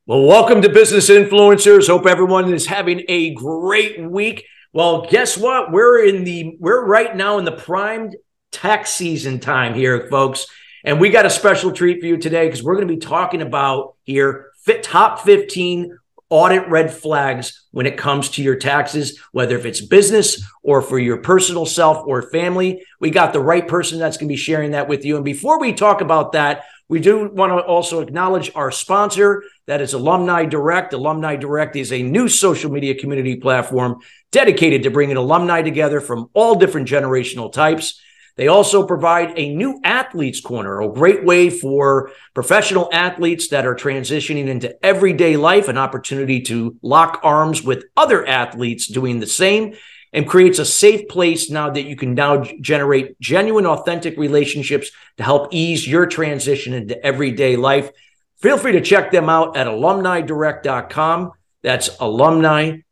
Well, welcome to Business Influencers. Hope everyone is having a great week. Well, guess what? We're right now in the prime tax season time here, folks. And we got a special treat for you today because we're going to be talking about here top 15 audit red flags when it comes to your taxes, whether if it's business or for your personal self or family. We got the right person that's going to be sharing that with you. And before we talk about that, we do want to also acknowledge our sponsor, that is Alumni Direct. Alumni Direct is a new social media community platform dedicated to bringing alumni together from all different generational types. They also provide a new athletes corner, a great way for professional athletes that are transitioning into everyday life, an opportunity to lock arms with other athletes doing the same, and creates a safe place now that you can now generate genuine, authentic relationships to help ease your transition into everyday life. Feel free to check them out at alumnidirect.com. That's alumnidirect.com.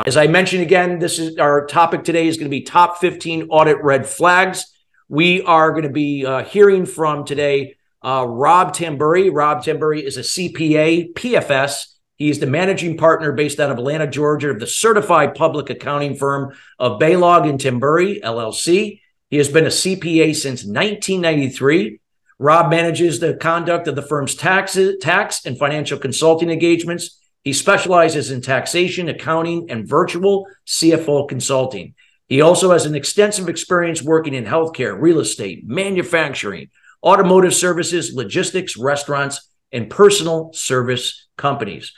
As I mentioned again, this is our topic today is going to be top 15 audit red flags. We are going to be hearing from today Rob Tamburri. Rob Tamburri is a CPA, PFS. He is the managing partner based out of Atlanta, Georgia, of the certified public accounting firm of Balog and Tamburri, LLC. He has been a CPA since 1993. Rob manages the conduct of the firm's tax and financial consulting engagements. He specializes in taxation, accounting, and virtual CFO consulting. He also has an extensive experience working in healthcare, real estate, manufacturing, automotive services, logistics, restaurants, and personal service companies.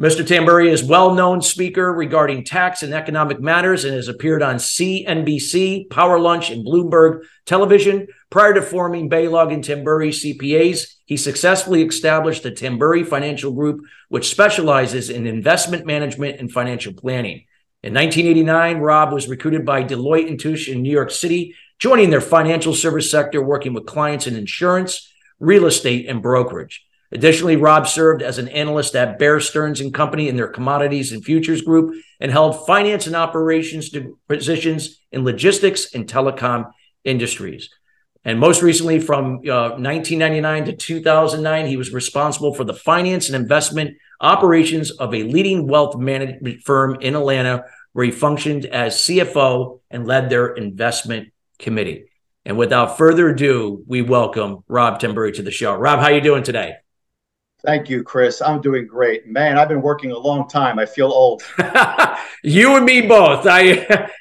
Mr. Tamburri is a well-known speaker regarding tax and economic matters and has appeared on CNBC, Power Lunch, and Bloomberg Television. Prior to forming Balog and Tamburri CPAs, he successfully established the Tamburri Financial Group, which specializes in investment management and financial planning. In 1989, Rob was recruited by Deloitte & Touche in New York City, joining their financial service sector, working with clients in insurance, real estate, and brokerage. Additionally, Rob served as an analyst at Bear Stearns & Company in their commodities and futures group and held finance and operations positions in logistics and telecom industries. And most recently, from 1999 to 2009, he was responsible for the finance and investment operations of a leading wealth management firm in Atlanta, where he functioned as CFO and led their investment committee. And without further ado, we welcome Rob Tamburri to the show. Rob, how are you doing today? Thank you, Chris. I'm doing great. Man, I've been working a long time. I feel old. You and me both.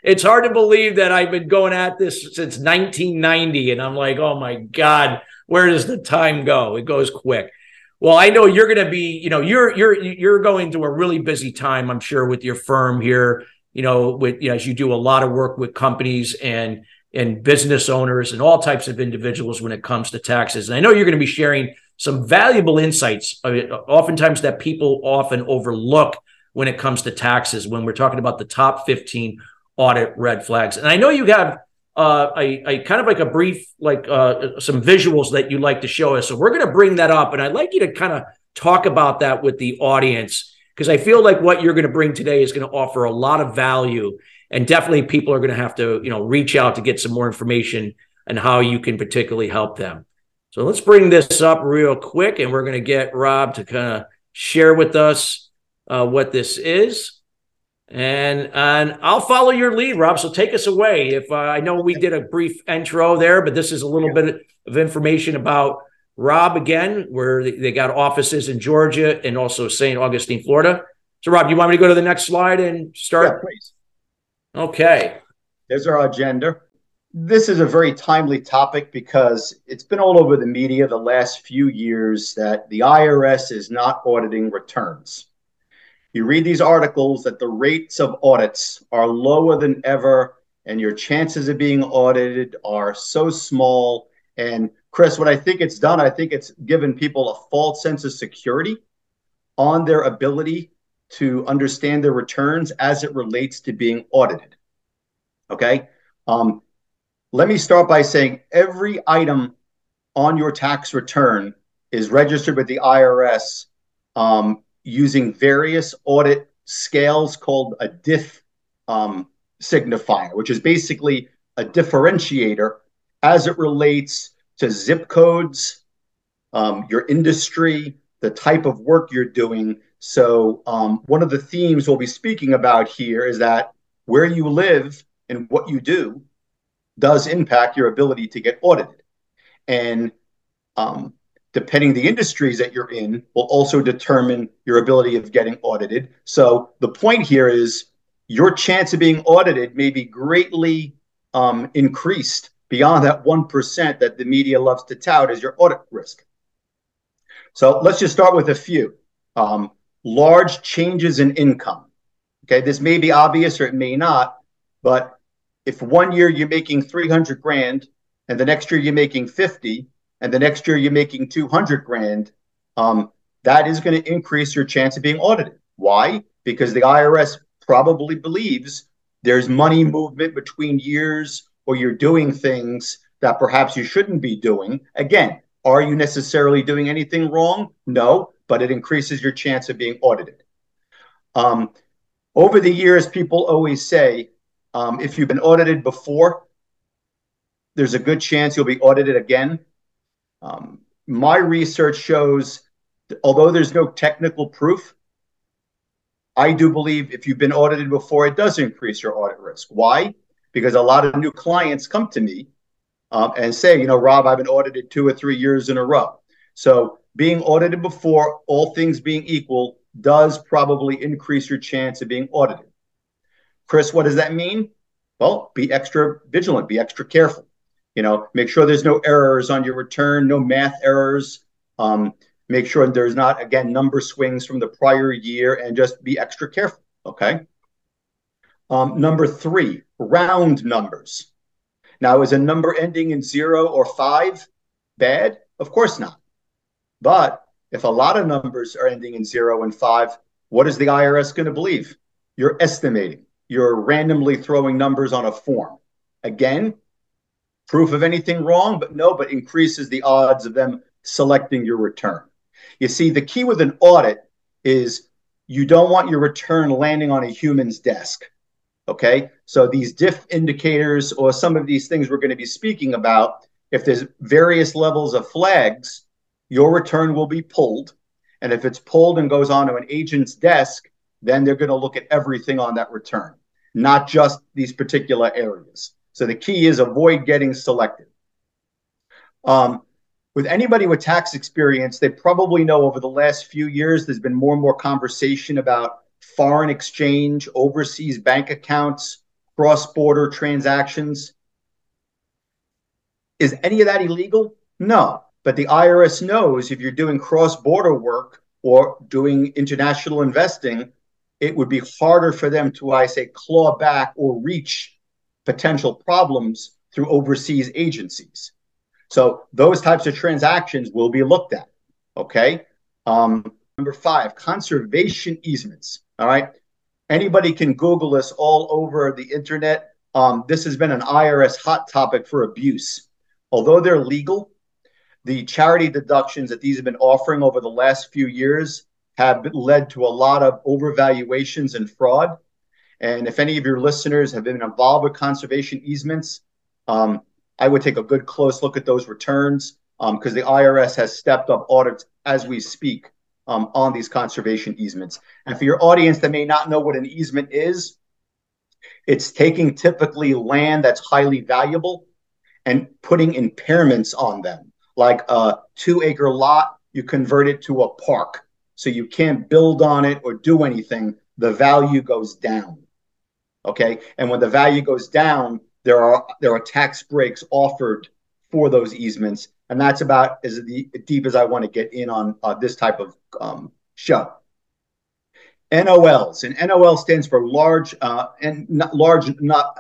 It's hard to believe that I've been going at this since 1990, and I'm like, oh my God, where does the time go? It goes quick. Well, I know you're going to be, you're going through a really busy time, I'm sure, with your firm here. As you do a lot of work with companies and business owners and all types of individuals when it comes to taxes. And I know you're going to be sharing some valuable insights, oftentimes that people often overlook when it comes to taxes, when we're talking about the top 15 audit red flags. And I know you have a kind of like a brief, some visuals that you like to show us. So we're going to bring that up. And I'd like you to kind of talk about that with the audience, because I feel like what you're going to bring today is going to offer a lot of value. And definitely people are going to have to, reach out to get some more information on how you can particularly help them. So let's bring this up real quick, and we're going to get Rob to kind of share with us what this is. And I'll follow your lead, Rob. So take us away. If I know we did a brief intro there, but this is a little bit of information about Rob again, where they got offices in Georgia and also St. Augustine, Florida. So Rob, you want me to go to the next slide and start? Yeah, please. Okay. There's our agenda. This is a very timely topic because it's been all over the media the last few years that the IRS is not auditing returns. You read these articles that the rates of audits are lower than ever and your chances of being audited are so small. And Chris, what I think it's done, I think it's given people a false sense of security on their ability to understand their returns as it relates to being audited. Okay. Let me start by saying every item on your tax return is registered with the IRS using various audit scales called a DIF signifier, which is basically a differentiator as it relates to zip codes, your industry, the type of work you're doing. So one of the themes we'll be speaking about here is that where you live and what you do does impact your ability to get audited. And depending the industries that you're in will also determine your ability of getting audited. So the point here is your chance of being audited may be greatly increased beyond that 1% that the media loves to tout as your audit risk. So let's just start with a few. Large changes in income. Okay, this may be obvious or it may not, but if one year you're making 300 grand and the next year you're making 50 and the next year you're making 200 grand, that is going to increase your chance of being audited. Why? Because the IRS probably believes there's money movement between years, or you're doing things that perhaps you shouldn't be doing. Again, are you necessarily doing anything wrong? No, but it increases your chance of being audited. Over the years, people always say, if you've been audited before, there's a good chance you'll be audited again. My research shows, although there's no technical proof, I do believe if you've been audited before, it does increase your audit risk. Why? Because a lot of new clients come to me and say, Rob, I've been audited 2 or 3 years in a row. So being audited before, all things being equal, does probably increase your chance of being audited. Chris, what does that mean? Well, be extra vigilant, be extra careful. Make sure there's no errors on your return, no math errors. Make sure there's not, again, number swings from the prior year, and just be extra careful, okay? Number 3, round numbers. Now, is a number ending in 0 or 5 bad? Of course not. But if a lot of numbers are ending in 0 and 5, what is the IRS going to believe? You're estimating. You're randomly throwing numbers on a form. Again, proof of anything wrong, but increases the odds of them selecting your return. You see, the key with an audit is you don't want your return landing on a human's desk. Okay, so these diff indicators or some of these things we're going to be speaking about, if there's various levels of flags, your return will be pulled. And if it's pulled and goes onto an agent's desk, then they're going to look at everything on that return, not just these particular areas. So the key is avoid getting selected. With anybody with tax experience, they probably know over the last few years, there's been more and more conversation about foreign exchange, overseas bank accounts, cross-border transactions. Is any of that illegal? No, but the IRS knows if you're doing cross-border work or doing international investing, it would be harder for them to, claw back or reach potential problems through overseas agencies. So those types of transactions will be looked at, okay? Number 5, conservation easements, all right? Anybody can Google this all over the internet. This has been an IRS hot topic for abuse. Although they're legal, the charity deductions that these have been offering over the last few years have led to a lot of overvaluations and fraud. And if any of your listeners have been involved with conservation easements, I would take a good close look at those returns because the IRS has stepped up audits as we speak on these conservation easements. And for your audience that may not know what an easement is, it's taking typically land that's highly valuable and putting impairments on them. Like a 2-acre lot, you convert it to a park. So you can't build on it or do anything. The value goes down. Okay. And when the value goes down, there are tax breaks offered for those easements. And that's about as deep as I want to get in on this type of show. NOLs, and NOL stands for large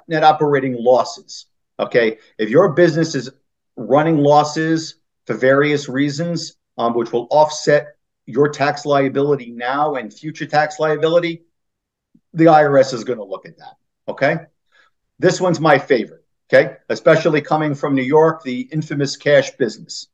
net operating losses. Okay, if your business is running losses for various reasons, which will offset your tax liability now and future tax liability, the IRS is going to look at that. Okay, this one's my favorite. Okay, especially coming from New York, the infamous cash business.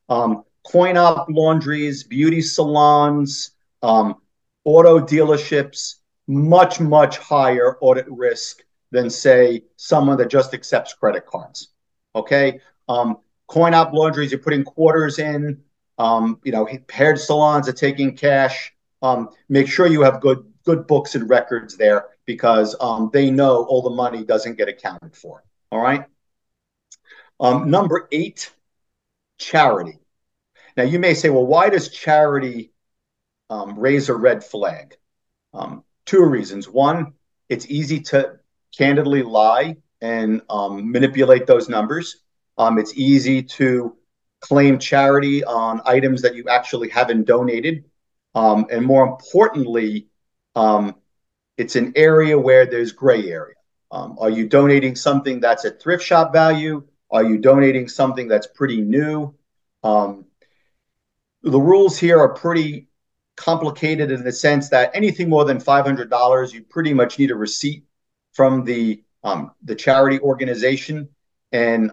Coin-op laundries, beauty salons, auto dealerships, much, much higher audit risk than, say, someone that just accepts credit cards. Okay. Coin op laundries, you're putting quarters in. Hair salons are taking cash. Make sure you have good books and records there because they know all the money doesn't get accounted for. All right. Number 8, charity. Now you may say, well, why does charity raise a red flag? 2 reasons. One, it's easy to candidly lie and manipulate those numbers. It's easy to claim charity on items that you actually haven't donated. And more importantly, it's an area where there's gray area. Are you donating something that's at thrift shop value? Are you donating something that's pretty new? The rules here are pretty complicated in the sense that anything more than $500, you pretty much need a receipt from the charity organization. And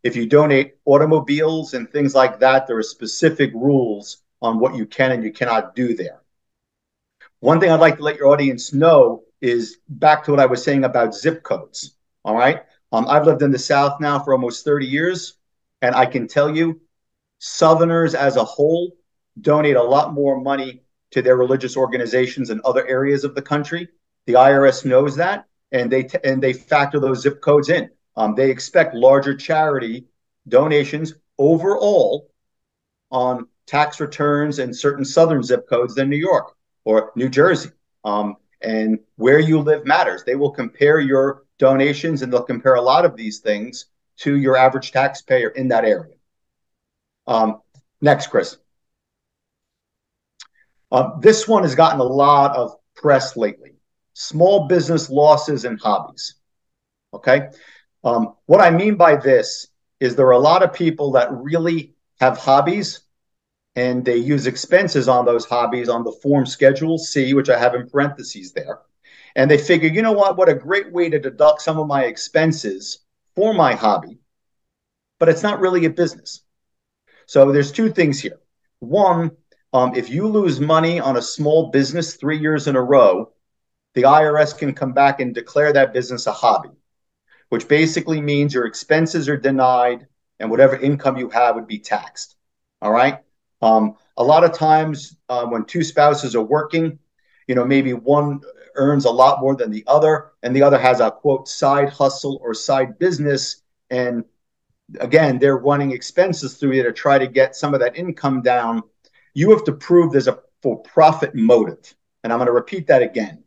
if you donate automobiles and things like that, there are specific rules on what you can and you cannot do there. One thing I'd like to let your audience know is back to what I was saying about zip codes. All right. I've lived in the South now for almost 30 years, and I can tell you, Southerners as a whole donate a lot more money to their religious organizations in other areas of the country. The IRS knows that, and they factor those zip codes in. They expect larger charity donations overall on tax returns in certain Southern zip codes than New York or New Jersey. And where you live matters. They will compare your donations, and they'll compare a lot of these things to your average taxpayer in that area. Next, Chris. This one has gotten a lot of press lately. Small business losses and hobbies. Okay. What I mean by this is there are a lot of people that really have hobbies and they use expenses on those hobbies on the form Schedule C, which I have in parentheses there. And they figure, you know what a great way to deduct some of my expenses for my hobby, but it's not really a business. So there's 2 things here. One, if you lose money on a small business 3 years in a row, the IRS can come back and declare that business a hobby, which basically means your expenses are denied and whatever income you have would be taxed. All right. A lot of times when 2 spouses are working, maybe one earns a lot more than the other, and the other has a quote side hustle or side business. And again, they're running expenses through you to try to get some of that income down. You have to prove there's a for-profit motive. And I'm going to repeat that again.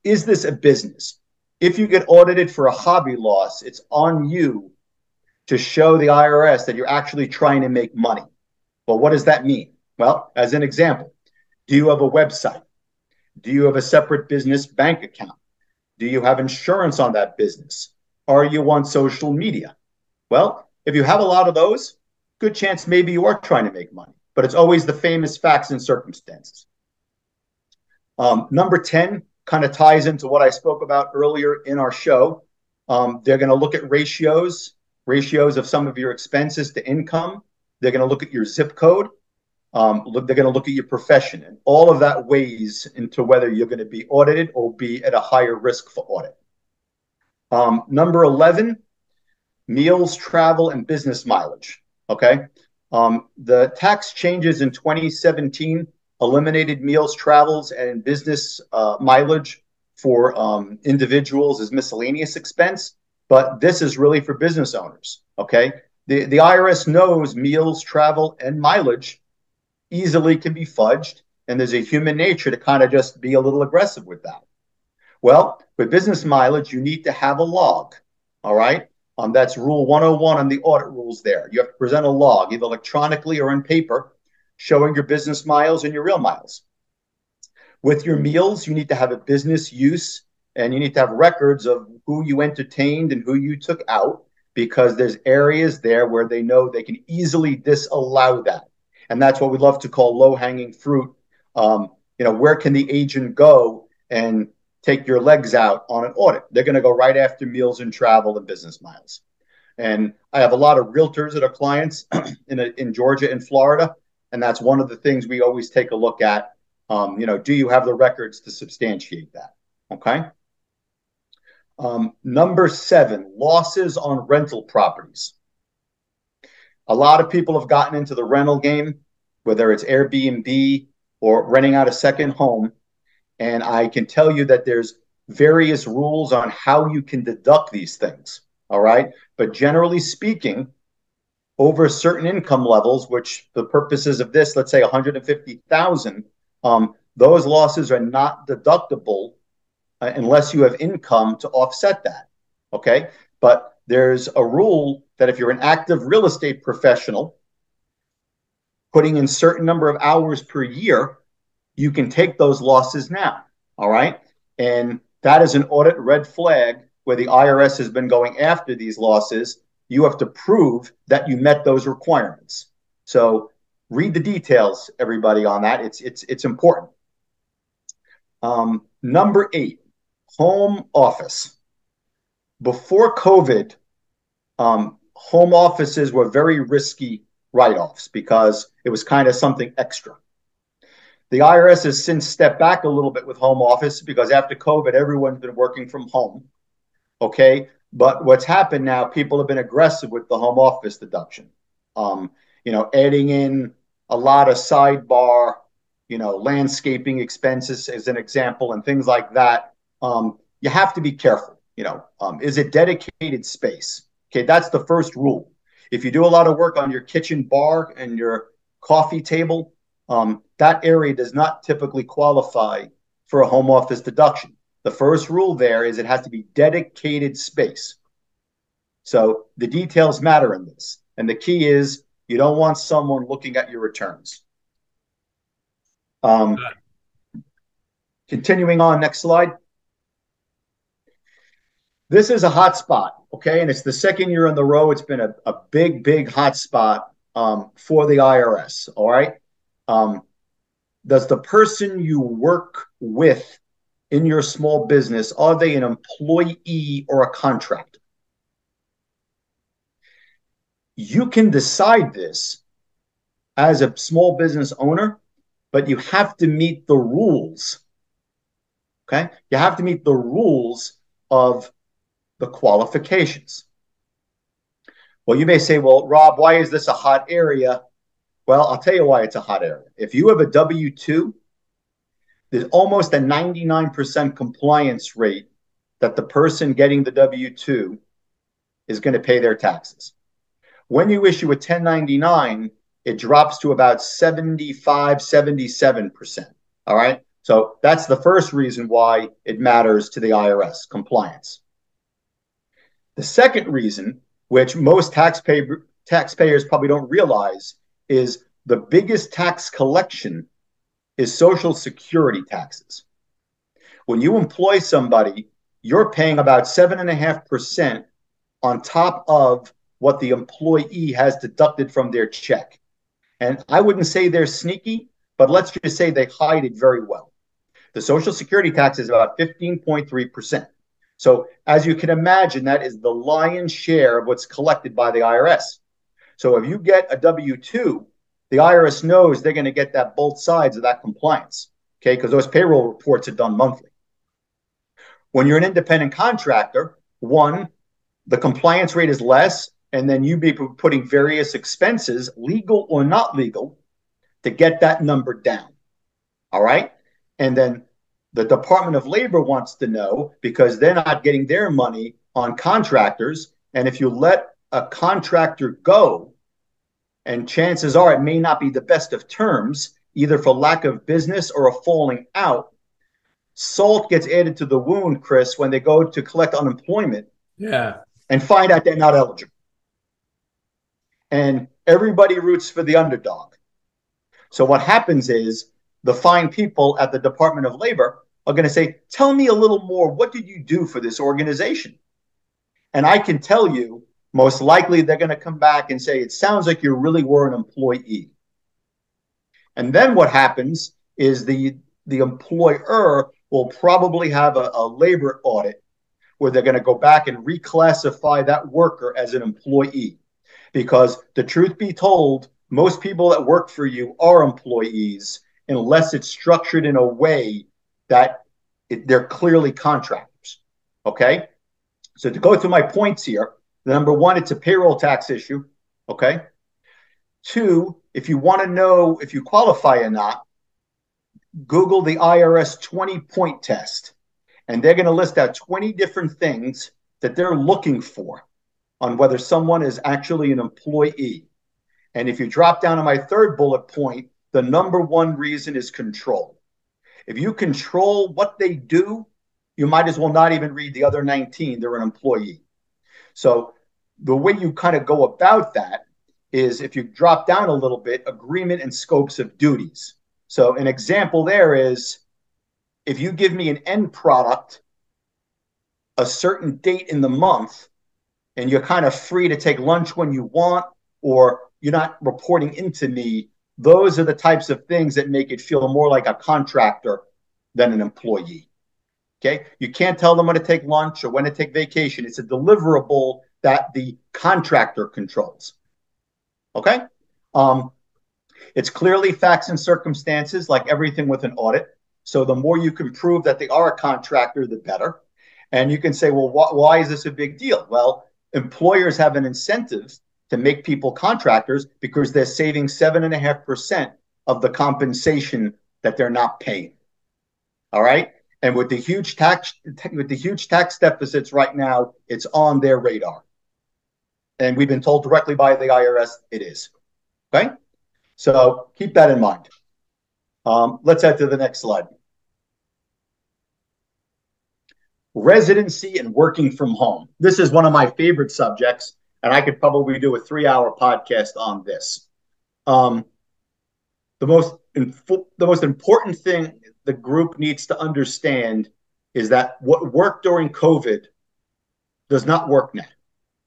Is this a business? If you get audited for a hobby loss, it's on you to show the IRS that you're actually trying to make money. Well, what does that mean? Well, as an example, do you have a website? Do you have a separate business bank account? Do you have insurance on that business? Are you on social media? Well, if you have a lot of those, good chance maybe you are trying to make money, but it's always the famous facts and circumstances. Number 10 kind of ties into what I spoke about earlier in our show. They're going to look at ratios of some of your expenses to income. They're going to look at your zip code. They're going to look at your profession, and all of that weighs into whether you're going to be audited or be at a higher risk for audit. Number 11, meals, travel, and business mileage. Okay. The tax changes in 2017 eliminated meals, travels, and business mileage for individuals as miscellaneous expense, but this is really for business owners. Okay. The IRS knows meals, travel, and mileage easily can be fudged, and there's a human nature to kind of just be a little aggressive with that. Well, with business mileage, you need to have a log. All right. That's Rule 101 on the audit rules there. You have to present a log, either electronically or in paper, showing your business miles and your real miles. With your meals, you need to have a business use, and you need to have records of who you entertained and who you took out, because there's areas there where they know they can easily disallow that. And that's what we love to call low-hanging fruit. Where can the agent go and take your legs out on an audit? They're going to go right after meals and travel and business miles. And I have a lot of realtors that are clients in Georgia and Florida, and that's one of the things we always take a look at. Do you have the records to substantiate that? Okay. Number 7, losses on rental properties. A lot of people have gotten into the rental game, whether it's Airbnb or renting out a second home. And I can tell you that there's various rules on how you can deduct these things. All right. But generally speaking, over certain income levels, which the purposes of this, let's say 150,000, those losses are not deductible unless you have income to offset that. Okay. But there's a rule that if you're an active real estate professional, putting in certain number of hours per year, you can take those losses now. All right. And that is an audit red flag where the IRS has been going after these losses. You have to prove that you met those requirements. So read the details, everybody, on that. It's important. Number 8, home office. Before COVID, home offices were very risky write-offs because it was kind of something extra. The IRS has since stepped back a little bit with home office because after COVID, everyone's been working from home. Okay. But what's happened now, people have been aggressive with the home office deduction. Adding in a lot of sidebar, landscaping expenses as an example and things like that. You have to be careful. Is it dedicated space? Okay. That's the first rule. If you do a lot of work on your kitchen bar and your coffee table, that area does not typically qualify for a home office deduction. The first rule there is it has to be dedicated space. So the details matter in this. And the key is you don't want someone looking at your returns. Continuing on, next slide. This is a hot spot, okay? And it's the second year in the row. It's been a big, big hot spot for the IRS, all right? Does the person you work with in your small business, are they an employee or a contractor? You can decide this as a small business owner, but you have to meet the rules, okay? You have to meet the rules of the qualifications. Well, you may say, well, Rob, why is this a hot area? Well, I'll tell you why it's a hot area. If you have a W-2, there's almost a 99% compliance rate that the person getting the W-2 is going to pay their taxes. When you issue a 1099, it drops to about 75, 77%. All right. So that's the first reason why it matters to the IRS, compliance. The second reason, which most taxpayers probably don't realize, is the biggest tax collection is Social Security taxes. When you employ somebody, you're paying about 7.5% on top of what the employee has deducted from their check. And I wouldn't say they're sneaky, but let's just say they hide it very well. The Social Security tax is about 15.3%. So as you can imagine, that is the lion's share of what's collected by the IRS. So if you get a W-2, the IRS knows they're going to get that both sides of that compliance, okay? Because those payroll reports are done monthly. When you're an independent contractor, one, the compliance rate is less, and then you be putting various expenses, legal or not legal, to get that number down, all right? And then the Department of Labor wants to know, because they're not getting their money on contractors, and if you let a contractor go, and chances are it may not be the best of terms, either for lack of business or a falling out, salt gets added to the wound, Chris, when they go to collect unemployment and find out they're not eligible. And everybody roots for the underdog. So what happens is the fine people at the Department of Labor are going to say, tell me a little more. What did you do for this organization? And I can tell you, most likely they're going to come back and say, it sounds like you really were an employee. And then what happens is the employer will probably have a labor audit where they're going to go back and reclassify that worker as an employee. Because the truth be told, most people that work for you are employees unless it's structured in a way that they're clearly contractors. Okay? So to go through my points here, number one, it's a payroll tax issue. Okay? Two, if you want to know if you qualify or not, Google the IRS 20-point test, and they're going to list out 20 different things that they're looking for on whether someone is actually an employee. And if you drop down to my third bullet point, the number one reason is control. If you control what they do, you might as well not even read the other 19. They're an employee. So the way you kind of go about that is, if you drop down a little bit, agreement and scopes of duties. So an example there is, if you give me an end product a certain date in the month, and you're kind of free to take lunch when you want, or you're not reporting into me, those are the types of things that make it feel more like a contractor than an employee. Okay? You can't tell them when to take lunch or when to take vacation. It's a deliverable that the contractor controls. Okay? It's clearly facts and circumstances, like everything with an audit. So the more you can prove that they are a contractor, the better. And you can say, well, why is this a big deal? Well, employers have an incentive to make people contractors because they're saving 7.5% of the compensation that they're not paying. All right. And with the huge tax deficits right now, it's on their radar. And we've been told directly by the IRS it is. Okay. So keep that in mind. Let's head to the next slide. Residency and working from home. This is one of my favorite subjects, and I could probably do a 3-hour podcast on this. The most important thing the group needs to understand is that what worked during COVID does not work now.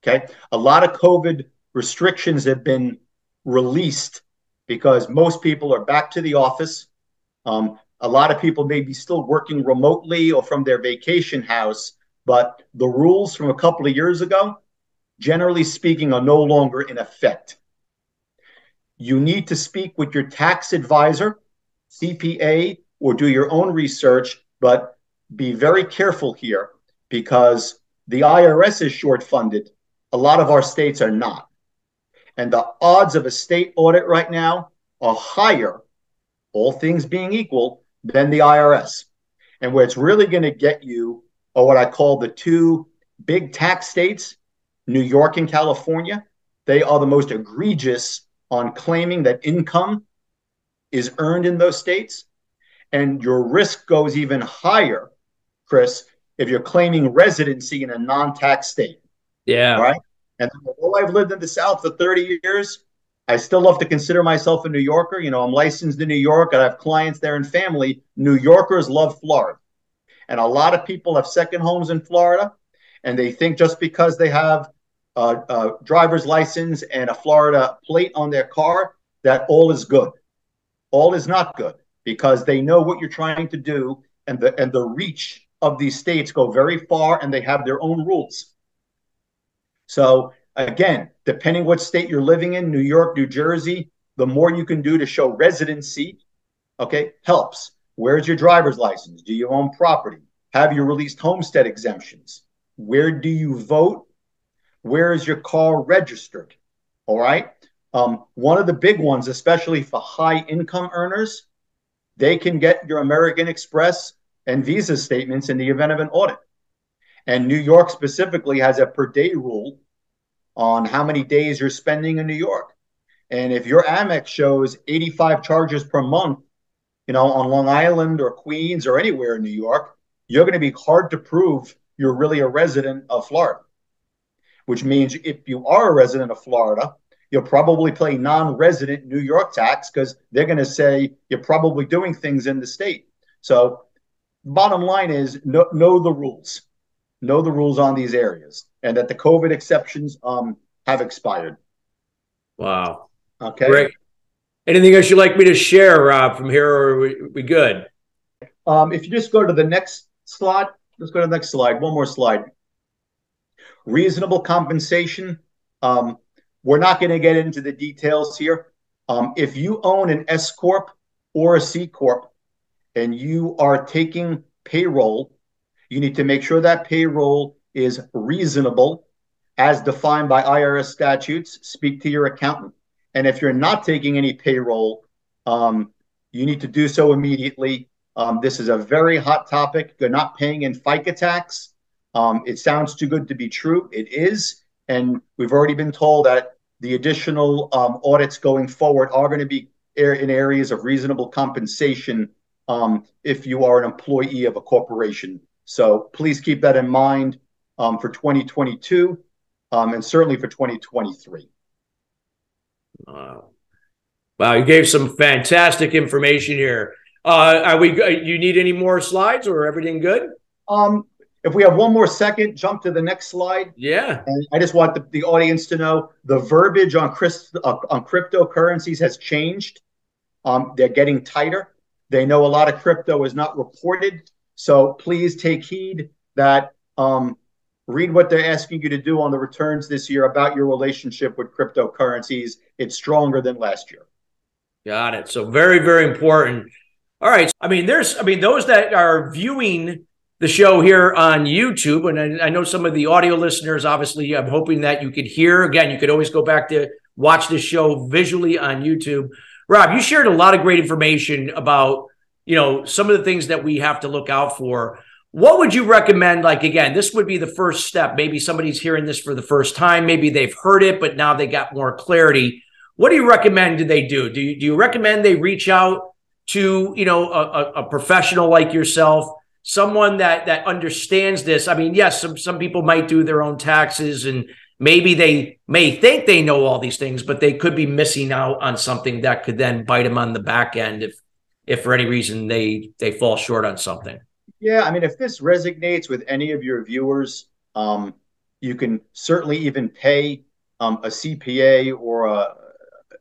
Okay, a lot of COVID restrictions have been released because most people are back to the office. A lot of people may be still working remotely or from their vacation house, but the rules from a couple of years ago, generally speaking, are no longer in effect. You need to speak with your tax advisor, CPA, or do your own research, but be very careful here because the IRS is short funded. A lot of our states are not. And the odds of a state audit right now are higher, all things being equal, than the IRS. And where it's really going to get you are what I call the two big tax states, New York and California. They are the most egregious on claiming that income is earned in those states. And your risk goes even higher, Chris, if you're claiming residency in a non-tax state. Yeah. All right. And although I've lived in the South for 30 years, I still love to consider myself a New Yorker. You know, I'm licensed in New York. I have clients there and family. New Yorkers love Florida. And a lot of people have second homes in Florida. And they think just because they have a driver's license and a Florida plate on their car, that all is good. All is not good, because they know what you're trying to do. And the reach of these states go very far, and they have their own rules. So again, depending what state you're living in, New York, New Jersey, the more you can do to show residency, okay, helps. Where's your driver's license? Do you own property? Have you released homestead exemptions? Where do you vote? Where is your car registered? All right. One of the big ones, especially for high income earners, they can get your American Express and Visa statements in the event of an audit. And New York specifically has a per day rule on how many days you're spending in New York. And if your Amex shows 85 charges per month, you know, on Long Island or Queens or anywhere in New York, you're going to be hard to prove you're really a resident of Florida. Which means if you are a resident of Florida, you'll probably pay non-resident New York tax because they're going to say you're probably doing things in the state. So bottom line is know the rules. Know the rules on these areas, and that the COVID exceptions have expired. Wow. Okay. Great. Anything else you'd like me to share, Rob, from here, or are we good? If you just go to the next slide, let's go to the next slide. One more slide. Reasonable compensation. We're not going to get into the details here. If you own an S Corp or a C Corp and you are taking payroll, you need to make sure that payroll is reasonable as defined by IRS statutes. Speak to your accountant. And if you're not taking any payroll, you need to do so immediately. This is a very hot topic. You're not paying in FICA tax. It sounds too good to be true. It is. And we've already been told that the additional audits going forward are going to be in areas of reasonable compensation if you are an employee of a corporation. So please keep that in mind for 2022 and certainly for 2023. Wow, you gave some fantastic information here. You need any more slides or everything good? If we have one more second, jump to the next slide. Yeah. And I just want the audience to know the verbiage on cryptocurrencies has changed. They're getting tighter. They know a lot of crypto is not reported. So please take heed that read what they're asking you to do on the returns this year about your relationship with cryptocurrencies. It's stronger than last year. Got it. So very, very important. All right. Those that are viewing the show here on YouTube, and I know some of the audio listeners, obviously, I'm hoping that you could hear. Again, you could always go back to watch this show visually on YouTube. Rob, you shared a lot of great information about, some of the things that we have to look out for. What would you recommend? Like, again, this would be the first step. Maybe somebody's hearing this for the first time. Maybe they've heard it, but now they got more clarity. What do you recommend they do? Do you recommend they reach out to, a professional like yourself, someone that understands this? I mean, yes, some people might do their own taxes and maybe they may think they know all these things, but they could be missing out on something that could then bite them on the back end if for any reason they fall short on something. Yeah, I mean, if this resonates with any of your viewers, you can certainly even pay a CPA or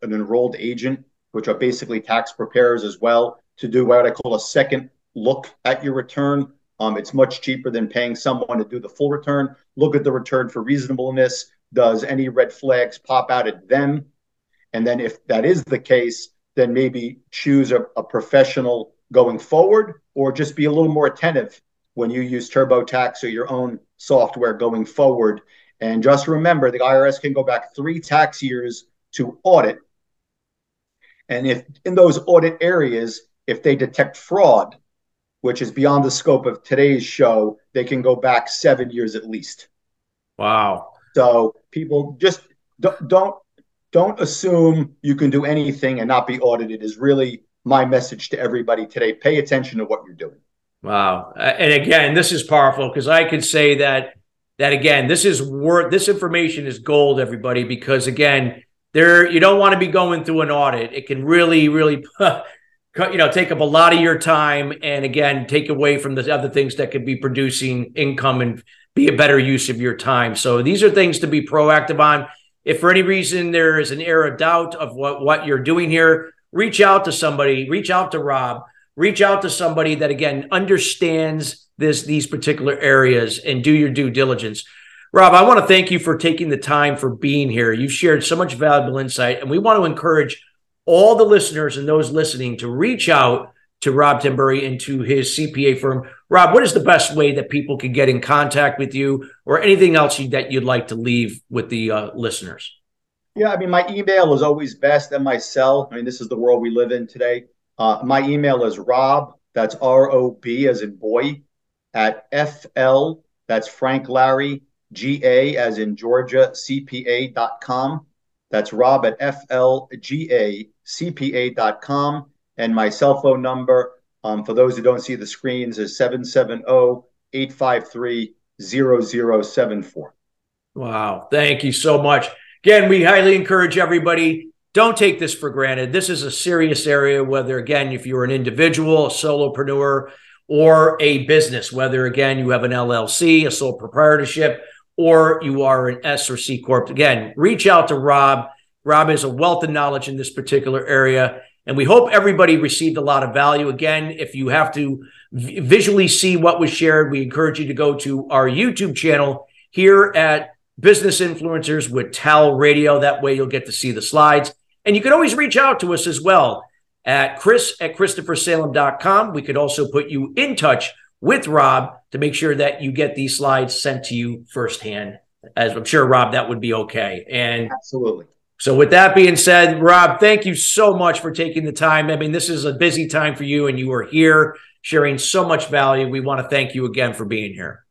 an enrolled agent, which are basically tax preparers as well, to do what I call a second look at your return. It's much cheaper than paying someone to do the full return. Look at the return for reasonableness. Does any red flags pop out at them? And then if that is the case, then maybe choose a professional going forward, or just be a little more attentive when you use TurboTax or your own software going forward. And just remember, the IRS can go back 3 tax years to audit. And if in those audit areas, if they detect fraud, which is beyond the scope of today's show, they can go back 7 years at least. Wow. So people just don't assume you can do anything and not be audited is really my message to everybody today. Pay attention to what you're doing. Wow. And again, this is powerful because I could say that again, this information is gold, everybody, because again, you don't want to be going through an audit. It can really, really, take up a lot of your time and again, take away from the other things that could be producing income and be a better use of your time. So these are things to be proactive on. If for any reason there is an air of doubt of what you're doing here, reach out to somebody, reach out to Rob, reach out to somebody that, again, understands these particular areas and do your due diligence. Rob, I want to thank you for taking the time for being here. You've shared so much valuable insight, and we want to encourage all the listeners and those listening to reach out to Rob Tamburri and to his CPA firm. Rob, what is the best way that people can get in contact with you or anything else that you'd like to leave with the listeners? Yeah, I mean, my email is always best, and my cell. I mean, this is the world we live in today. My email is Rob, that's R-O-B as in boy, at FL, that's Frank Larry, GA as in Georgia, CPA.com. That's Rob at FLGACPA.com. And my cell phone number, for those who don't see the screens, is 770-853-0074. Wow. Thank you so much. Again, we highly encourage everybody, don't take this for granted. This is a serious area, whether, again, if you're an individual, a solopreneur, or a business, whether, again, you have an LLC, a sole proprietorship, or you are an S or C Corp. Again, reach out to Rob. Rob has a wealth of knowledge in this particular area, and we hope everybody received a lot of value. Again, if you have to visually see what was shared, we encourage you to go to our YouTube channel here at Business Influencers with TALRadio. That way you'll get to see the slides. And you can always reach out to us as well at chris@christophersalem.com. We could also put you in touch with Rob to make sure that you get these slides sent to you firsthand. As I'm sure, Rob, that would be okay. And absolutely. So with that being said, Rob, thank you so much for taking the time. I mean, this is a busy time for you, and you are here sharing so much value. We want to thank you again for being here.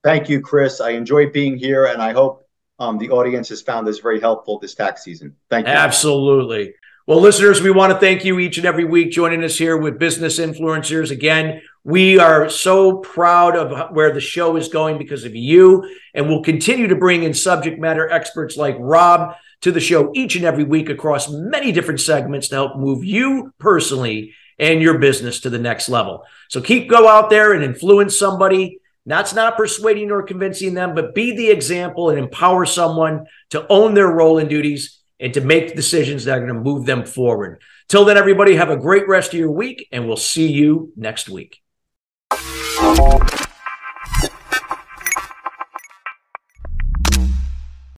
Thank you, Chris. I enjoy being here, and I hope the audience has found this very helpful this tax season. Thank you. Absolutely. Well, listeners, we want to thank you each and every week joining us here with Business Influencers. Again, we are so proud of where the show is going because of you, and we'll continue to bring in subject matter experts like Rob to the show each and every week across many different segments to help move you personally and your business to the next level. So go out there and influence somebody. That's not persuading or convincing them, but be the example and empower someone to own their role and duties and to make decisions that are going to move them forward. Till then, everybody, have a great rest of your week, and we'll see you next week.